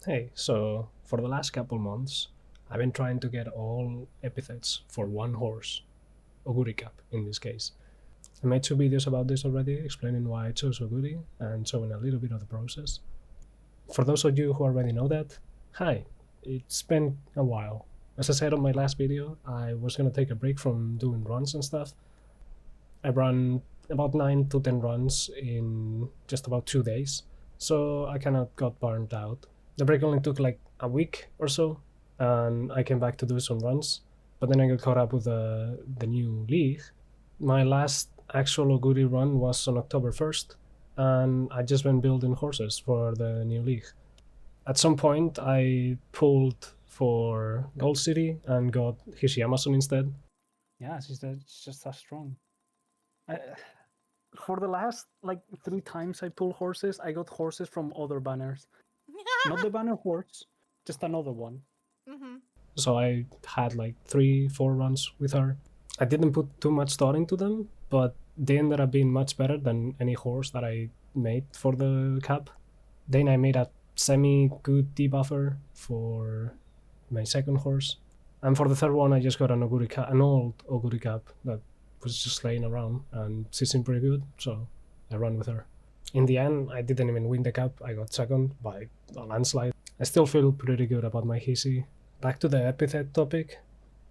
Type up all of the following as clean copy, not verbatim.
Hey, so for the last couple months, I've been trying to get all epithets for one horse, Oguri Cup in this case. I made two videos about this already, explaining why I chose Oguri and showing a little bit of the process. For those of you who already know that, hi, it's been a while. As I said on my last video, I was gonna take a break from doing runs and stuff. I ran about 9 to 10 runs in just about 2 days, so I kinda got burned out. The break only took like a week or so, and I came back to do some runs, but then I got caught up with the new league. My last actual Oguri run was on October 1st, and I just been building horses for the new league. At some point, I pulled for Gold City and got Umamusume instead. Yeah, it's just that strong. For the last like 3 times I pulled horses, I got horses from other banners. Not the banner horse, just another one. So I had like 3-4 runs with her. I didn't put too much thought into them, but they ended up being much better than any horse that I made for the cup. Then I made a semi-good debuffer for my second horse. And for the third one, I just got an old Oguri Cup that was just laying around, and she seemed pretty good, so I ran with her. In the end, I didn't even win the cup. I got second by a landslide. I still feel pretty good about my Hisi. Back to the epithet topic.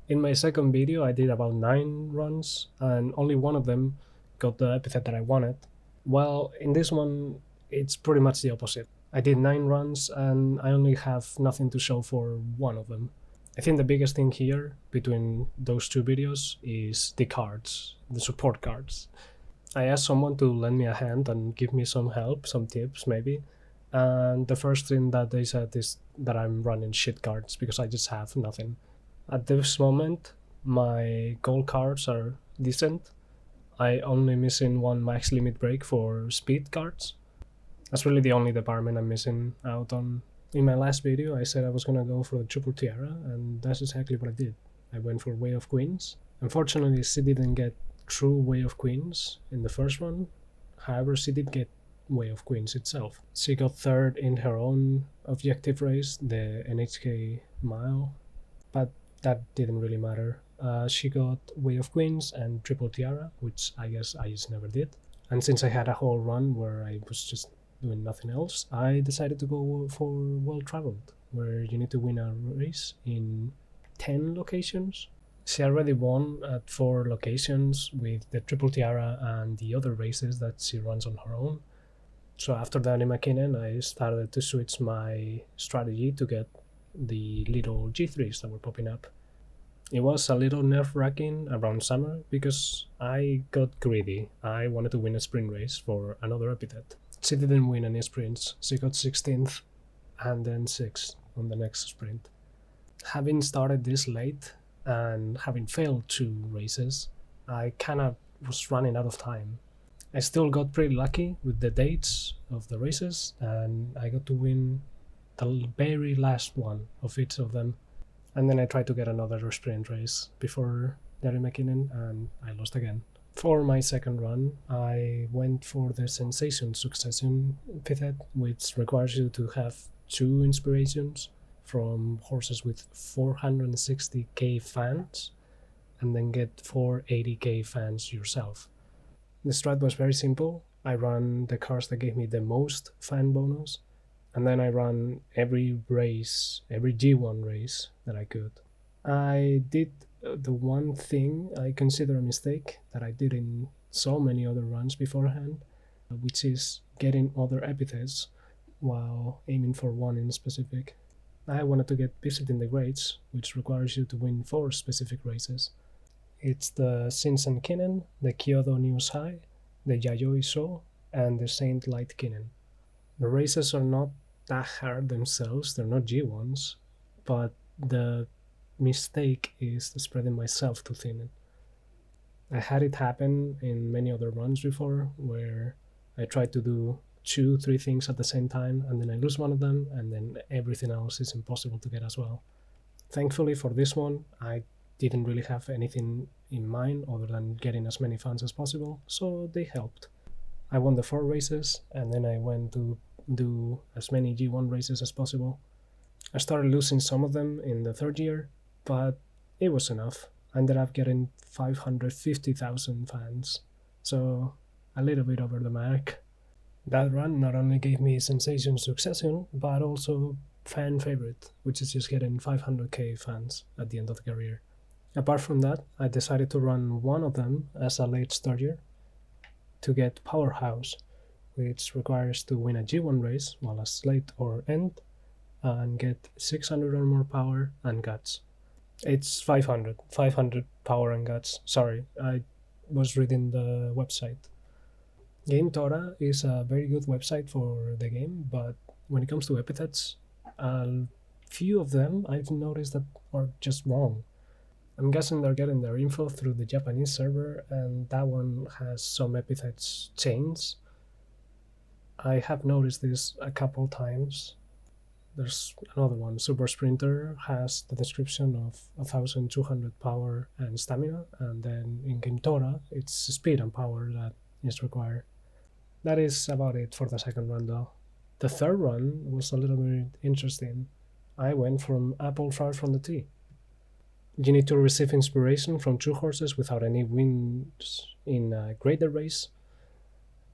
In my second video, I did about 9 runs, and only one of them got the epithet that I wanted. Well, in this one, it's pretty much the opposite. I did 9 runs, and I only have nothing to show for one of them. I think the biggest thing here between those two videos is the cards, the support cards. I asked someone to lend me a hand and give me some help, some tips maybe, and the first thing that they said is that I'm running shit cards because I just have nothing. At this moment, my gold cards are decent. I only missing one max limit break for speed cards. That's really the only department I'm missing out on. In my last video, I said I was gonna go for the triple tiara, and that's exactly what I did. I went for Way of Queens. Unfortunately, she didn't get true Way of Queens in the first one. However, she did get Way of Queens itself. She got third in her own objective race, the NHK mile, but that didn't really matter. She got Way of Queens and Triple Tiara, which I guess I just never did. And since I had a whole run where I was just doing nothing else, I decided to go for Well Traveled, where you need to win a race in 10 locations. She already won at 4 locations with the Triple Tiara and the other races that she runs on her own. So after Danny McKinnon, I started to switch my strategy to get the little G3s that were popping up. It was a little nerve-wracking around summer because I got greedy. I wanted to win a sprint race for another epithet. She didn't win any sprints. She got 16th and then 6th on the next sprint. Having started this late and having failed 2 races, I kinda was running out of time. I still got pretty lucky with the dates of the races, and I got to win the very last one of each of them. And then I tried to get another sprint race before Derry McKinnon, and I lost again. For my second run, I went for the Sensation Succession epithet, which requires you to have 2 inspirations from horses with 460k fans, and then get 480k fans yourself. The strat was very simple. I ran the cars that gave me the most fan bonus, and then I ran every race, every G1 race that I could. I did the one thing I consider a mistake that I did in so many other runs beforehand, which is getting other epithets while aiming for one in specific. I wanted to get Visiting the Greats, which requires you to win 4 specific races. It's the Shinsen Kinen, the Kyoto News High, the Yayoi Sho, and the Saint Light Kinen. The races are not that hard themselves, they're not G1s, but the mistake is spreading myself too thin. I had it happen in many other runs before where I tried to do 2-3 things at the same time, and then I lose one of them, and then everything else is impossible to get as well. Thankfully for this one, I didn't really have anything in mind other than getting as many fans as possible, so they helped. I won the 4 races, and then I went to do as many G1 races as possible. I started losing some of them in the third year, but it was enough. I ended up getting 550,000 fans, so a little bit over the mark. That run not only gave me Sensation Succession, but also fan favorite, which is just getting 500k fans at the end of the career. Apart from that, I decided to run one of them as a late starter to get Powerhouse, which requires to win a G1 race while a slate or end and get 600 or more power and guts. It's 500 power and guts. Sorry, I was reading the website. Game Tora is a very good website for the game, but when it comes to epithets, a few of them I've noticed that are just wrong. I'm guessing they're getting their info through the Japanese server, and that one has some epithets chains. I have noticed this a couple times. There's another one. Super Sprinter has the description of 1200 power and stamina, and then in Game Tora, it's speed and power that is required. That is about it for the second run, though. The third run was a little bit interesting. I went from apple far from the tee. You need to receive inspiration from two horses without any wins in a graded race,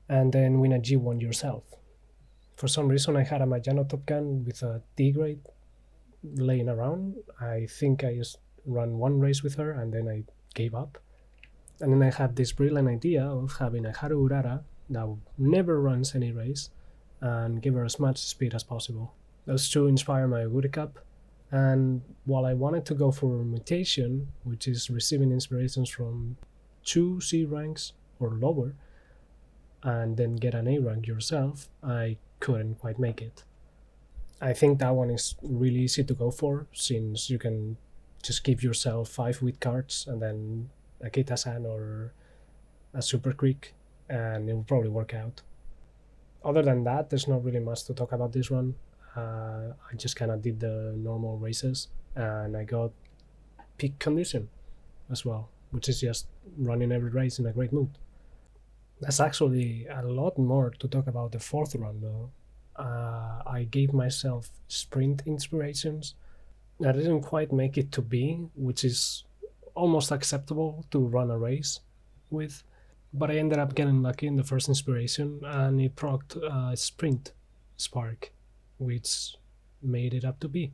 and then win a G1 yourself. For some reason, I had a Magano Top Gun with a D grade laying around. I think I just ran one race with her and then I gave up. And then I had this brilliant idea of having a Haru Urara that never runs any race and give her as much speed as possible. Those two inspire my Woody Cup. And while I wanted to go for mutation, which is receiving inspirations from 2 C ranks or lower, and then get an A rank yourself, I couldn't quite make it. I think that one is really easy to go for, since you can just give yourself 5 wheat cards and then a Kita-san or a Super Creek, and it will probably work out. Other than that, there's not really much to talk about this run. I just kind of did the normal races, and I got peak condition as well, which is just running every race in a great mood. There's actually a lot more to talk about the fourth run, though. I gave myself sprint inspirations. I didn't quite make it to B, which is almost acceptable to run a race with, but I ended up getting lucky in the first inspiration, and it procced a sprint spark, which made it up to B.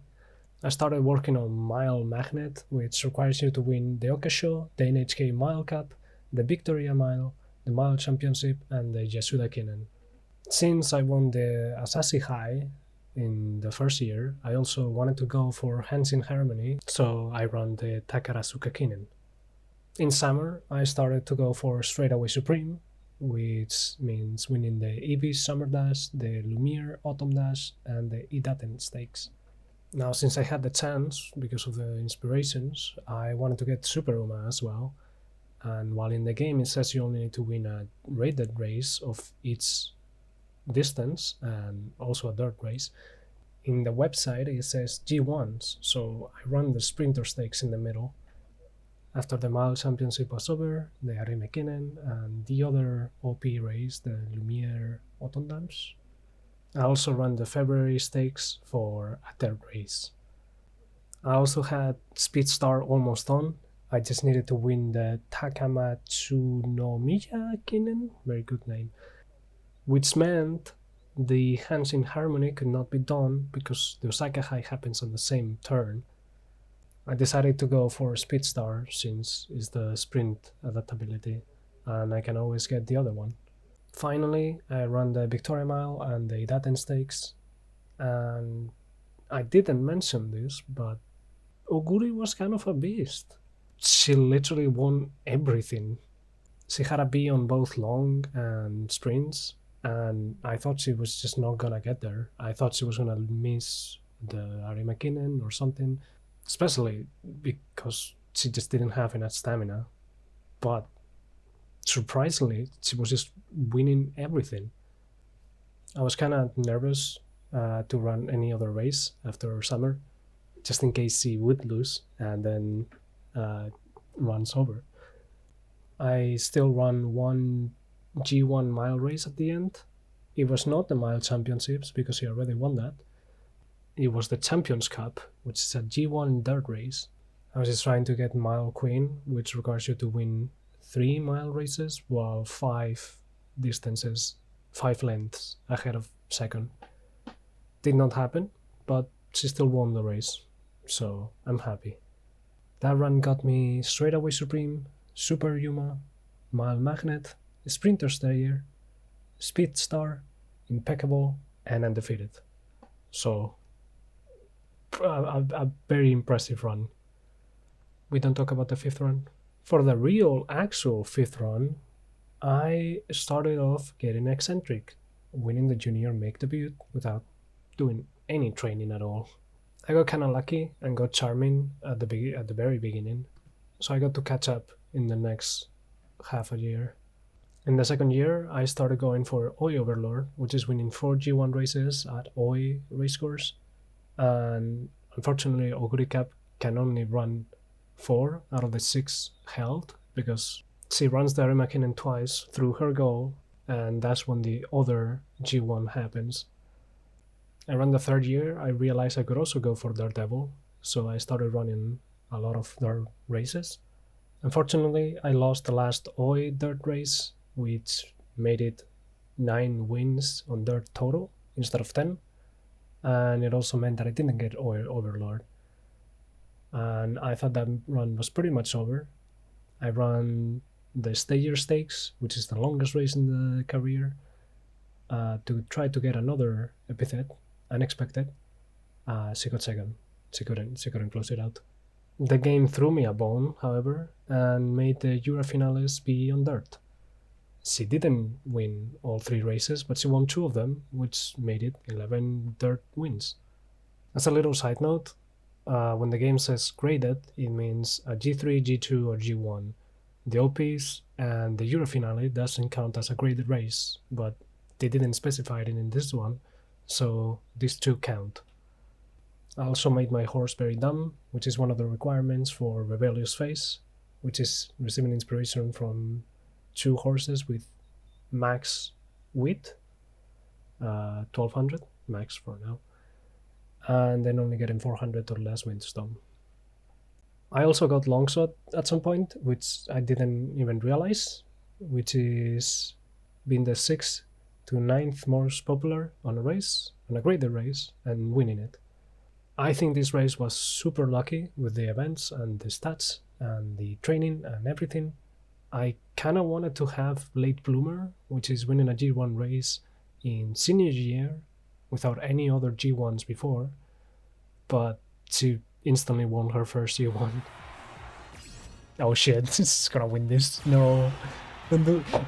I started working on Mile Magnet, which requires you to win the Okasho, the NHK Mile Cup, the Victoria Mile, the Mile Championship, and the Yasuda Kinen. Since I won the Asashi High in the first year, I also wanted to go for Hands in Harmony, so I ran the Takarasuka Kinen. In summer, I started to go for Straightaway Supreme, which means winning the Eevee Summer Dash, the Lumiere Autumn Dash, and the Idaten Stakes. Now, since I had the chance, because of the inspirations, I wanted to get Super Uma as well. And while in the game it says you only need to win a rated race of each distance and also a dirt race, in the website it says G1s, so I ran the Sprinter Stakes in the middle. After the Mile Championship was over, the Arime Kinen and the other OP race, the Lumiere Autumn Dash, I also ran the February Stakes for a third race. I also had Speedstar almost on. I just needed to win the Takamatsunomiya Kinen, very good name, which meant the Hands in Harmony could not be done because the Osaka High happens on the same turn. I decided to go for Speedstar since it's the sprint adaptability, and I can always get the other one. Finally, I ran the Victoria Mile and the Idaten Stakes, and I didn't mention this, but Oguri was kind of a beast. She literally won everything. She had a B on both long and sprints, and I thought she was just not gonna get there. I thought she was gonna miss the Arima Kinen or something, especially because she just didn't have enough stamina. But surprisingly, she was just winning everything. I was kind of nervous to run any other race after summer, just in case she would lose and then runs over. I still run one G1 mile race at the end. It was not the mile championships because he already won that. it was the Champions Cup, which is a G1 dirt race. I was just trying to get Mile Queen, which requires you to win 3 mile races while 5 lengths ahead of second. Did not happen, but she still won the race, so I'm happy. That run got me Straightaway Supreme, Super Yuma, Mile Magnet, Sprinter Stayer, Speed Star, Impeccable, and Undefeated. So, a very impressive run. We don't talk about the 5th run. For the real, actual 5th run, I started off getting eccentric, winning the junior make debut without doing any training at all. I got kinda lucky and got charming at the very beginning, so I got to catch up in the next half a year. In the second year, I started going for Oi Overlord, which is winning 4 G1 races at Oi racecourse, and unfortunately Oguri Cap can only run 4 out of the 6 held, because she runs the Arimakinen twice through her goal, and that's when the other G1 happens. Around the 3rd year, I realized I could also go for Daredevil, so I started running a lot of dirt races. Unfortunately, I lost the last Oi dirt race, which made it 9 wins on dirt total instead of 10, and it also meant that I didn't get Oi Overlord. And I thought that run was pretty much over. I ran the Stayer Stakes, which is the longest race in the career, to try to get another epithet, unexpected. She got second. She couldn't close it out. The game threw me a bone, however, and made the Euro finales be on dirt. She didn't win all 3 races, but she won 2 of them, which made it 11 dirt wins. As a little side note, when the game says graded, it means a G3, G2, or G1. The OPs and the Euro finale doesn't count as a graded race, but they didn't specify it in this one, so these 2 count. I also made my horse very dumb, which is one of the requirements for Rebellious Phase, which is receiving inspiration from 2 horses with max width, 1200 max for now, and then only getting 400 or less windstone. I also got Longshot at some point, which I didn't even realize, which is being the 6th to 9th most popular on a graded race, and winning it. I think this race was super lucky with the events and the stats and the training and everything. I kinda wanted to have Late Bloomer, which is winning a G1 race in senior year without any other G1s before, but she instantly won her first G1. Oh shit, she's gonna win this. No.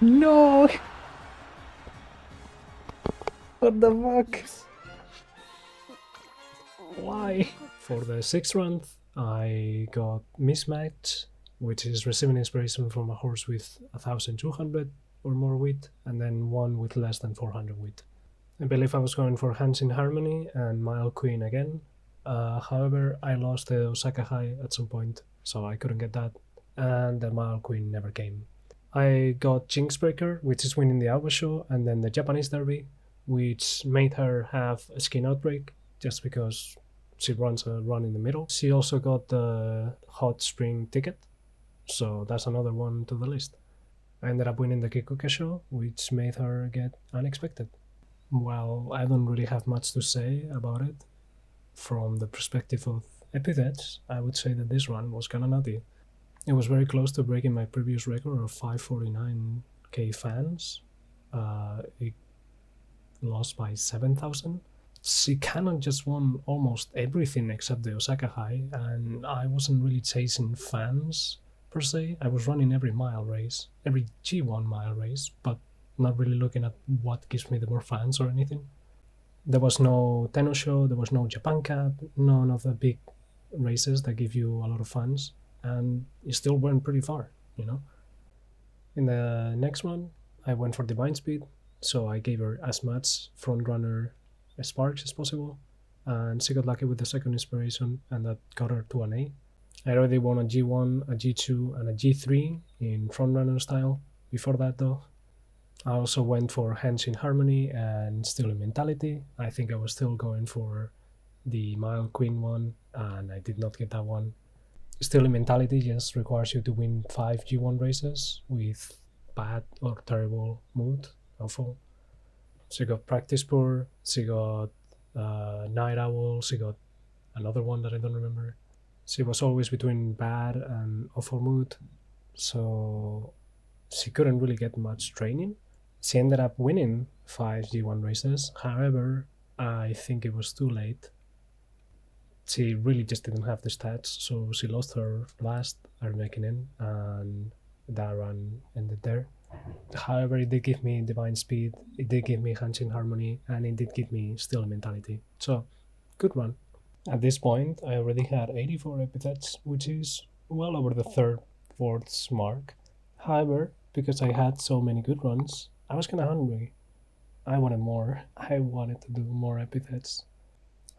No! What the fuck? Why? For the 6th run, I got Mismatch, which is receiving inspiration from a horse with 1200 or more width, and then one with less than 400 width. I believe I was going for Hands in Harmony and Mile Queen again. However, I lost the Osaka High at some point, so I couldn't get that, and the Mile Queen never came. I got Jinxbreaker, which is winning the Awa Show, and then the Japanese Derby, which made her have a skin outbreak just because she runs a run in the middle. She also got the Hot Spring ticket, so that's another one to the list. I ended up winning the Kikoke Show, which made her get Unexpected. Well, I don't really have much to say about it. From the perspective of Epithets, I would say that this run was kinda nutty. It was very close to breaking my previous record of 549k fans. It lost by 7,000. She kinda just won almost everything except the Osaka High, and I wasn't really chasing fans per se. I was running every mile race, every G1 mile race, but not really looking at what gives me the more fans or anything. There was no Tenno Show, there was no Japan Cup, none of the big races that give you a lot of fans, and it still went pretty far, you know? In the next one, I went for Divine Speed, so I gave her as much frontrunner sparks as possible, and she got lucky with the second inspiration, and that got her to an A. I already won a G1, a G2, and a G3 in frontrunner style before that though. I also went for Hands in Harmony and Still in Mentality. I think I was still going for the mile queen one, and I did not get that one. Still, mentality just requires you to win 5 G1 races with bad or terrible mood, awful. She got practice poor, she got night owl, she got another one that I don't remember. She was always between bad and awful mood, so she couldn't really get much training. She ended up winning 5 G1 races. However, I think it was too late. She really just didn't have the stats, so she lost her last Armekinnen, and that run ended there. However, it did give me divine speed, it did give me Hanshin harmony, and it did give me still mentality. So, good run. At this point, I already had 84 epithets, which is well over the third, fourth mark. However, because I had so many good runs, I was kinda hungry. I wanted more. I wanted to do more epithets.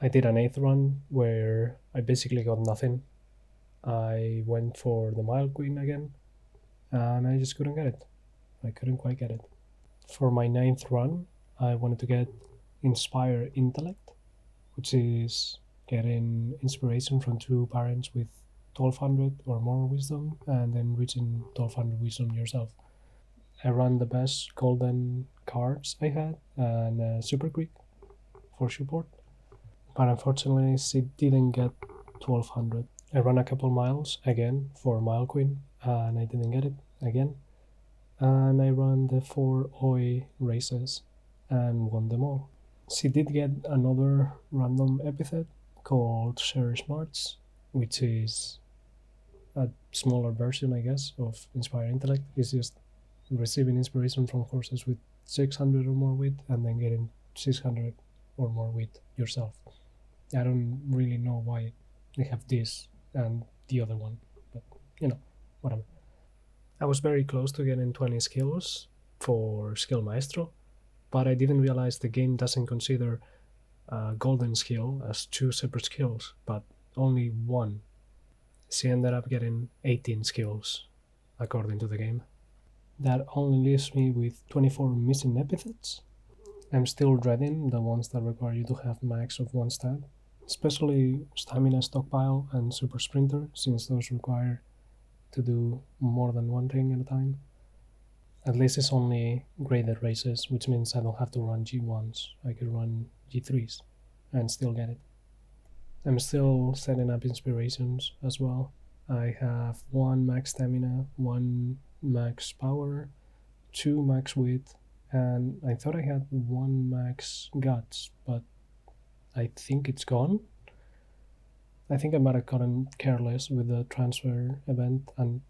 I did an 8th run where I basically got nothing. I went for the Mile Queen again, and I just couldn't get it. I couldn't quite get it. For my 9th run, I wanted to get Inspire Intellect, which is getting inspiration from two parents with 1200 or more wisdom, and then reaching 1200 wisdom yourself. I ran the best golden cards I had, and Super Quick for support, but unfortunately she didn't get 1200. I ran a couple miles again for Mile Queen, and I didn't get it again. And I ran the 4 OI races and won them all. She did get another random epithet called Share Smarts, which is a smaller version, I guess, of Inspire Intellect. It's just receiving inspiration from horses with 600 or more wit and then getting 600 or more wit yourself. I don't really know why they have this and the other one, but whatever. I was very close to getting 20 skills for Skill Maestro, but I didn't realize the game doesn't consider a golden skill as two separate skills, but only one. She ended up getting 18 skills, according to the game. That only leaves me with 24 missing epithets. I'm still dreading the ones that require you to have max of one stat, especially Stamina Stockpile and Super Sprinter, since those require to do more than one thing at a time. At least it's only graded races, which means I don't have to run G1s. I could run G3s and still get it. I'm still setting up inspirations as well. I have 1 max stamina, 1 max power, 2 max wit, and I thought I had 1 max guts, but I think it's gone. I think I might have gotten careless with the transfer event and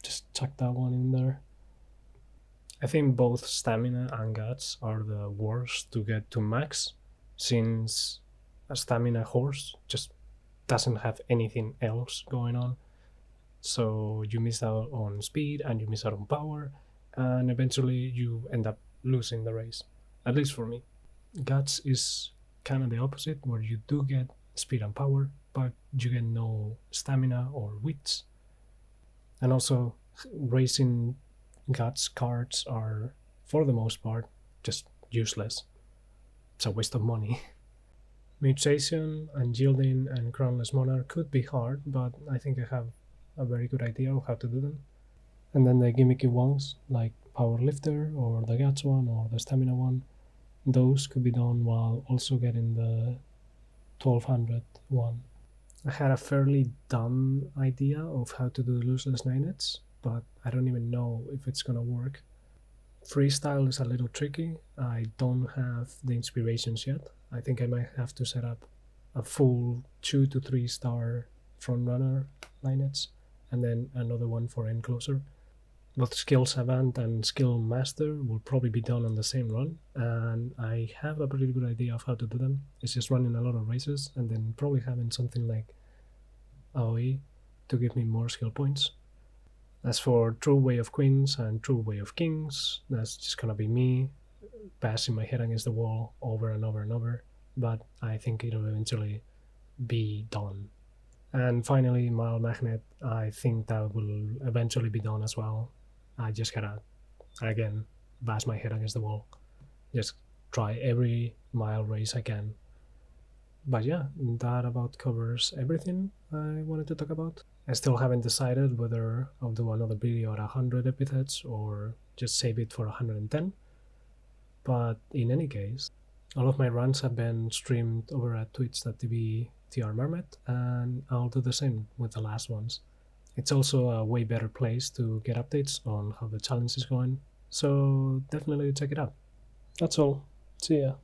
just chucked that one in there. I think both stamina and guts are the worst to get to max, since a stamina horse just doesn't have anything else going on. So you miss out on speed and you miss out on power, and eventually you end up losing the race. At least for me. Guts is kind of the opposite, where you do get speed and power, but you get no stamina or wits. And also, racing Guts cards are, for the most part, just useless. It's a waste of money. Mutation and Yielding and Crownless Monarch could be hard, but I think I have a very good idea of how to do them. And then the gimmicky ones, like Power Lifter or the Guts one or the Stamina one, those could be done while also getting the 1200 one. I had a fairly dumb idea of how to do Lossless Ninets, but I don't even know if it's gonna work. Freestyle is a little tricky. I don't have the inspirations yet. I think I might have to set up a full 2 to 3 star frontrunner Linets and then another one for Encloser. Both Skill Savant and Skill Master will probably be done on the same run, and I have a pretty good idea of how to do them. It's just running a lot of races and then probably having something like AOE to give me more skill points. As for True Way of Queens and True Way of Kings, that's just gonna be me bashing my head against the wall over and over and over, but I think it'll eventually be done. And finally, Mile Magnet, I think that will eventually be done as well. I just gotta, again, bash my head against the wall. Just try every mile race I can. But yeah, that about covers everything I wanted to talk about. I still haven't decided whether I'll do another video at 100 epithets or just save it for 110. But in any case, all of my runs have been streamed over at twitch.tv/trmarmet, and I'll do the same with the last ones. It's also a way better place to get updates on how the challenge is going, so definitely check it out. That's all. See ya.